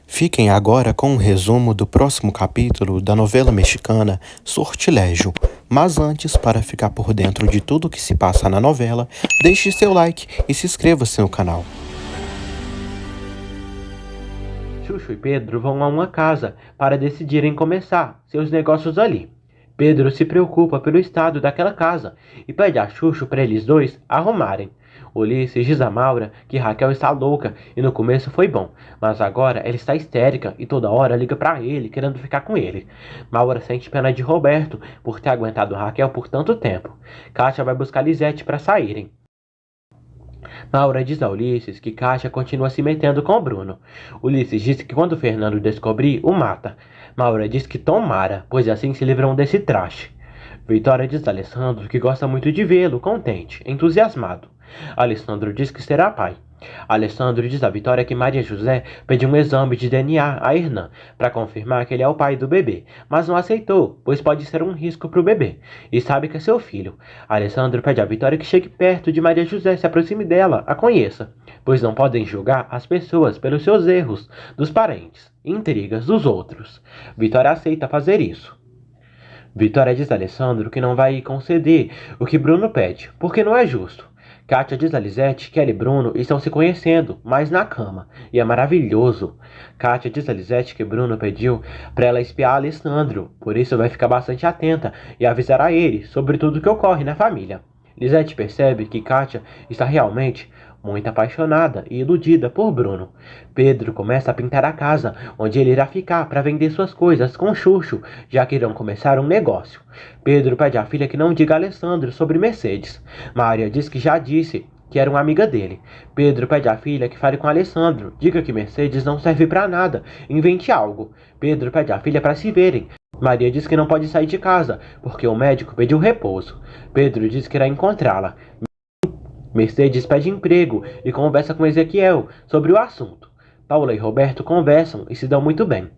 Fiquem agora com um resumo do próximo capítulo da novela mexicana Sortilégio. Mas antes, para ficar por dentro de tudo que se passa na novela, deixe seu like e se inscreva-se no canal. Chuchu e Pedro vão a uma casa para decidirem começar seus negócios ali. Pedro se preocupa pelo estado daquela casa e pede a Chuchu para eles dois arrumarem. Ulisses diz a Maura que Raquel está louca e no começo foi bom, mas agora ela está histérica e toda hora liga para ele querendo ficar com ele. Maura sente pena de Roberto por ter aguentado Raquel por tanto tempo. Kátia vai buscar Lisete para saírem. Maura diz a Ulisses que Kátia continua se metendo com o Bruno. Ulisses diz que quando Fernando descobrir, o mata. Maura diz que tomara, pois assim se livram desse traste. Vitória diz a Alessandro que gosta muito de vê-lo, contente, entusiasmado. Alessandro diz que será pai. Alessandro diz a Vitória que Maria José pediu um exame de DNA a Hernan para confirmar que ele é o pai do bebê, mas não aceitou, pois pode ser um risco para o bebê, e sabe que é seu filho. Alessandro pede a Vitória que chegue perto de Maria José, se aproxime dela, a conheça, pois não podem julgar as pessoas pelos seus erros, dos parentes, intrigas dos outros. Vitória aceita fazer isso. Vitória diz a Alessandro que não vai conceder o que Bruno pede, porque não é justo. Kátia diz a Lisete que ela e Bruno estão se conhecendo, mas na cama, e é maravilhoso. Kátia diz a Lisete que Bruno pediu para ela espiar Alessandro, por isso vai ficar bastante atenta e avisar a ele sobre tudo o que ocorre na família. Lisete percebe que Kátia está realmente muito apaixonada e iludida por Bruno. Pedro começa a pintar a casa onde ele irá ficar para vender suas coisas com Chuchu, já que irão começar um negócio. Pedro pede à filha que não diga a Alessandro sobre Mercedes. Maria diz que já disse que era uma amiga dele. Pedro pede à filha que fale com Alessandro, diga que Mercedes não serve para nada, invente algo. Pedro pede à filha para se verem. Maria diz que não pode sair de casa, porque o médico pediu repouso. Pedro diz que irá encontrá-la. Mercedes pede emprego e conversa com Ezequiel sobre o assunto. Paula e Roberto conversam e se dão muito bem.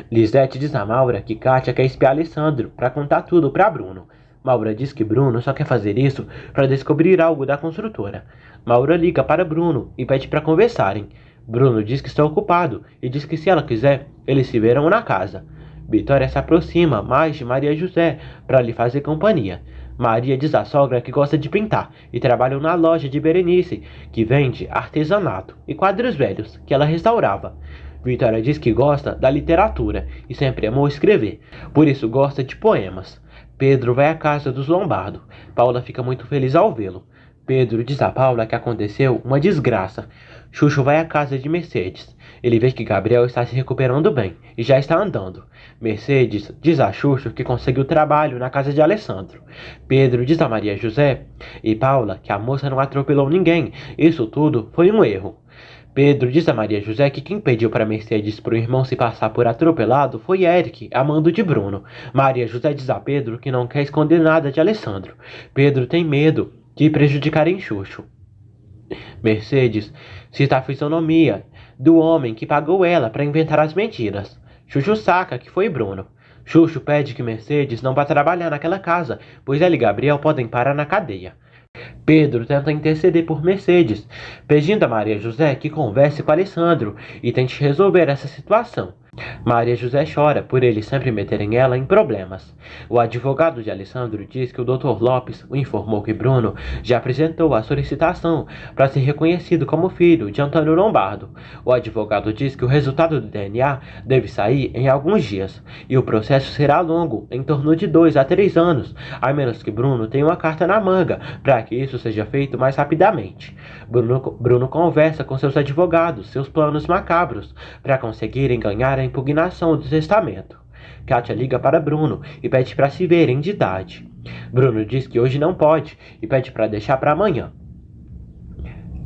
Lisete diz a Maura que Kátia quer espiar Alessandro para contar tudo para Bruno. Maura diz que Bruno só quer fazer isso para descobrir algo da construtora. Maura liga para Bruno e pede para conversarem. Bruno diz que está ocupado e diz que se ela quiser, eles se verão na casa. Vitória se aproxima mais de Maria José para lhe fazer companhia. Maria diz à sogra que gosta de pintar e trabalha na loja de Berenice, que vende artesanato e quadros velhos que ela restaurava. Vitória diz que gosta da literatura e sempre amou escrever, por isso gosta de poemas. Pedro vai à casa dos Lombardo. Paula fica muito feliz ao vê-lo. Pedro diz a Paula que aconteceu uma desgraça. Chuchu vai à casa de Mercedes. Ele vê que Gabriel está se recuperando bem e já está andando. Mercedes diz a Chuchu que conseguiu trabalho na casa de Alessandro. Pedro diz a Maria José e Paula que a moça não atropelou ninguém. Isso tudo foi um erro. Pedro diz a Maria José que quem pediu para Mercedes para o irmão se passar por atropelado foi Eric, amando de Bruno. Maria José diz a Pedro que não quer esconder nada de Alessandro. Pedro tem medo de prejudicarem Chuchu. Mercedes cita a fisionomia do homem que pagou ela para inventar as mentiras. Chuchu saca que foi Bruno. Chuchu pede que Mercedes não vá trabalhar naquela casa, pois ela e Gabriel podem parar na cadeia. Pedro tenta interceder por Mercedes, pedindo a Maria José que converse com Alessandro e tente resolver essa situação. Maria José chora por eles sempre meterem ela em problemas. O advogado de Alessandro diz que o Dr. Lopes o informou que Bruno já apresentou a solicitação para ser reconhecido como filho de Antônio Lombardo. O advogado diz que o resultado do DNA deve sair em alguns dias e o processo será longo, em torno de 2 a 3 anos, a menos que Bruno tenha uma carta na manga para que isso seja feito mais rapidamente. Bruno conversa com seus advogados, seus planos macabros, para conseguirem ganhar a impugnação do testamento. Kátia liga para Bruno e pede para se verem de idade. Bruno diz que hoje não pode e pede para deixar para amanhã.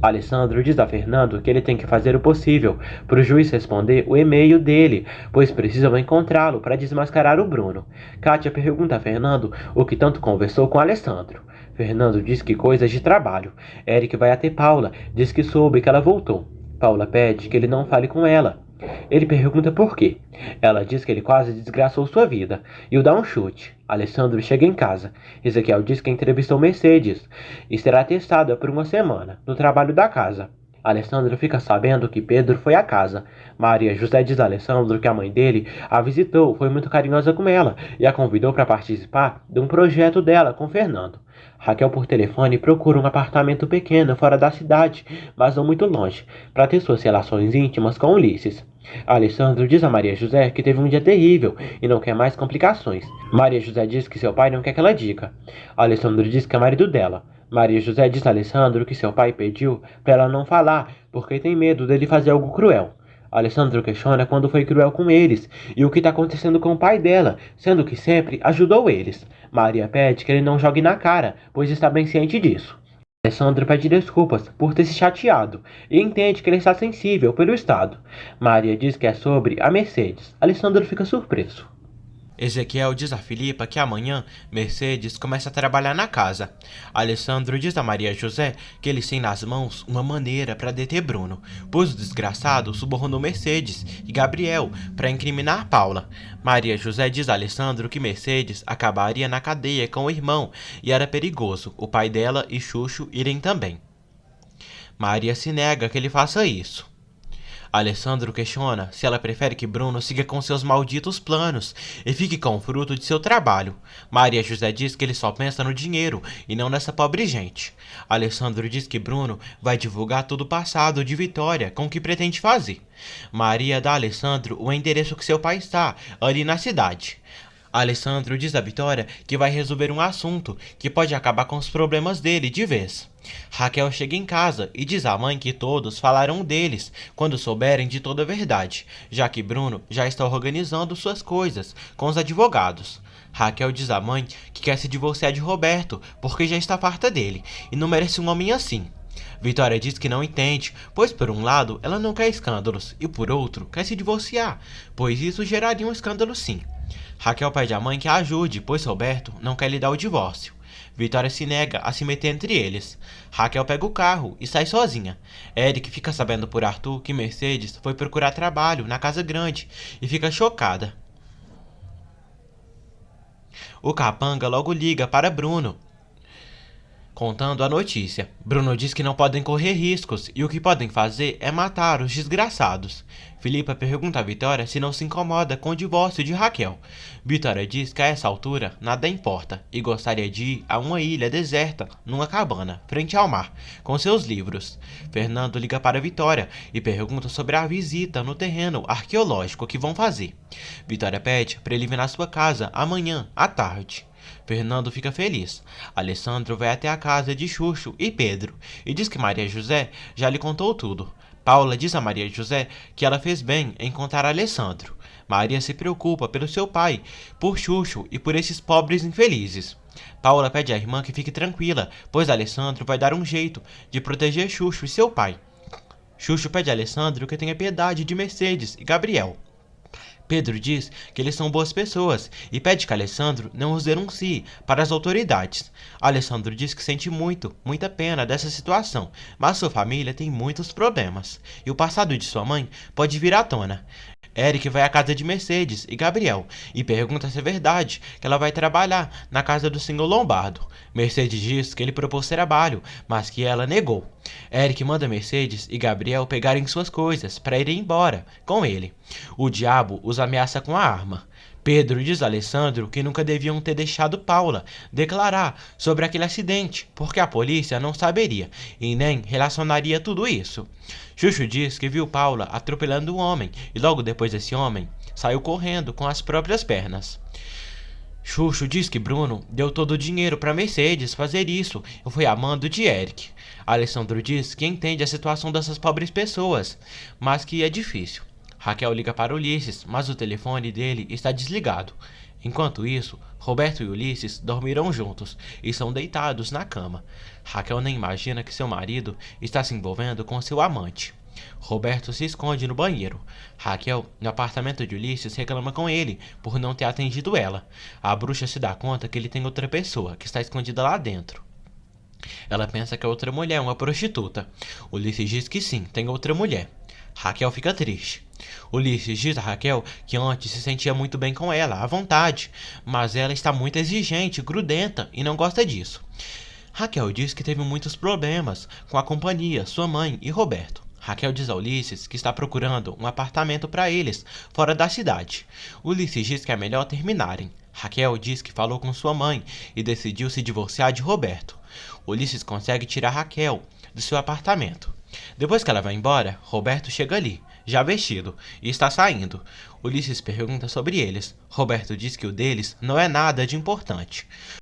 Alessandro diz a Fernando que ele tem que fazer o possível para o juiz responder o e-mail dele, pois precisam encontrá-lo para desmascarar o Bruno. Kátia pergunta a Fernando o que tanto conversou com Alessandro. Fernando diz que coisas de trabalho. Eric vai até Paula, diz que soube que ela voltou. Paula pede que ele não fale com ela. Ele pergunta por quê. Ela diz que ele quase desgraçou sua vida e o dá um chute. Alessandro chega em casa. Ezequiel diz que entrevistou Mercedes e será testada por uma semana no trabalho da casa. Alessandro fica sabendo que Pedro foi à casa. Maria José diz a Alessandro que a mãe dele a visitou, foi muito carinhosa com ela e a convidou para participar de um projeto dela com Fernando. Raquel, por telefone, procura um apartamento pequeno fora da cidade, mas não muito longe, para ter suas relações íntimas com Ulisses. Alessandro diz a Maria José que teve um dia terrível e não quer mais complicações. Maria José diz que seu pai não quer que ela diga. Alessandro diz que é marido dela. Maria José diz a Alessandro que seu pai pediu para ela não falar porque tem medo dele fazer algo cruel. Alessandro questiona quando foi cruel com eles e o que está acontecendo com o pai dela, sendo que sempre ajudou eles. Maria pede que ele não jogue na cara, pois está bem ciente disso. Alessandro pede desculpas por ter se chateado e entende que ele está sensível pelo estado. Maria diz que é sobre a Mercedes. Alessandro fica surpreso. Ezequiel diz a Filipa que amanhã Mercedes começa a trabalhar na casa. Alessandro diz a Maria José que eles têm nas mãos uma maneira para deter Bruno, pois o desgraçado subornou Mercedes e Gabriel para incriminar Paula. Maria José diz a Alessandro que Mercedes acabaria na cadeia com o irmão e era perigoso o pai dela e Chuchu irem também. Maria se nega que ele faça isso. Alessandro questiona se ela prefere que Bruno siga com seus malditos planos e fique com o fruto de seu trabalho. Maria José diz que ele só pensa no dinheiro e não nessa pobre gente. Alessandro diz que Bruno vai divulgar todo o passado de Vitória com o que pretende fazer. Maria dá a Alessandro o endereço que seu pai está, ali na cidade. Alessandro diz a Vitória que vai resolver um assunto que pode acabar com os problemas dele de vez. Raquel chega em casa e diz à mãe que todos falarão deles quando souberem de toda a verdade, já que Bruno já está organizando suas coisas com os advogados. Raquel diz à mãe que quer se divorciar de Roberto porque já está farta dele e não merece um homem assim. Vitória diz que não entende, pois por um lado ela não quer escândalos e por outro quer se divorciar, pois isso geraria um escândalo sim. Raquel pede à mãe que a ajude, pois Roberto não quer lhe dar o divórcio. Vitória se nega a se meter entre eles. Raquel pega o carro e sai sozinha. Eric fica sabendo por Arthur que Mercedes foi procurar trabalho na casa grande e fica chocada. O capanga logo liga para Bruno, contando a notícia. Bruno diz que não podem correr riscos e o que podem fazer é matar os desgraçados. Filipa pergunta a Vitória se não se incomoda com o divórcio de Raquel. Vitória diz que a essa altura nada importa e gostaria de ir a uma ilha deserta, numa cabana, frente ao mar, com seus livros. Fernando liga para Vitória e pergunta sobre a visita no terreno arqueológico que vão fazer. Vitória pede para ele vir na sua casa amanhã, à tarde. Fernando fica feliz. Alessandro vai até a casa de Chuchu e Pedro e diz que Maria José já lhe contou tudo. Paula diz a Maria José que ela fez bem em contar a Alessandro. Maria se preocupa pelo seu pai, por Chuchu e por esses pobres infelizes. Paula pede à irmã que fique tranquila, pois Alessandro vai dar um jeito de proteger Chuchu e seu pai. Chuchu pede a Alessandro que tenha piedade de Mercedes e Gabriel. Pedro diz que eles são boas pessoas e pede que Alessandro não os denuncie para as autoridades. Alessandro diz que sente muita pena dessa situação, mas sua família tem muitos problemas e o passado de sua mãe pode vir à tona. Eric vai à casa de Mercedes e Gabriel e pergunta se é verdade que ela vai trabalhar na casa do senhor Lombardo. Mercedes diz que ele propôs trabalho, mas que ela negou. Eric manda Mercedes e Gabriel pegarem suas coisas para irem embora com ele. O diabo os ameaça com a arma. Pedro diz a Alessandro que nunca deviam ter deixado Paula declarar sobre aquele acidente, porque a polícia não saberia e nem relacionaria tudo isso. Chuchu diz que viu Paula atropelando um homem e logo depois desse homem saiu correndo com as próprias pernas. Chuchu diz que Bruno deu todo o dinheiro para Mercedes fazer isso e foi a mando de Eric. Alessandro diz que entende a situação dessas pobres pessoas, mas que é difícil. Raquel liga para Ulisses, mas o telefone dele está desligado. Enquanto isso, Roberto e Ulisses dormirão juntos e são deitados na cama. Raquel nem imagina que seu marido está se envolvendo com seu amante. Roberto se esconde no banheiro. Raquel, no apartamento de Ulisses, reclama com ele por não ter atendido ela. A bruxa se dá conta que ele tem outra pessoa que está escondida lá dentro. Ela pensa que a outra mulher é uma prostituta. Ulisses diz que sim, tem outra mulher. Raquel fica triste. Ulisses diz a Raquel que antes se sentia muito bem com ela, à vontade, mas ela está muito exigente, grudenta e não gosta disso. Raquel diz que teve muitos problemas com a companhia, sua mãe e Roberto. Raquel diz a Ulisses que está procurando um apartamento para eles, fora da cidade. Ulisses diz que é melhor terminarem. Raquel diz que falou com sua mãe e decidiu se divorciar de Roberto. Ulisses consegue tirar Raquel do seu apartamento. Depois que ela vai embora, Roberto chega ali, já vestido, e está saindo. Ulisses pergunta sobre eles. Roberto diz que o deles não é nada de importante.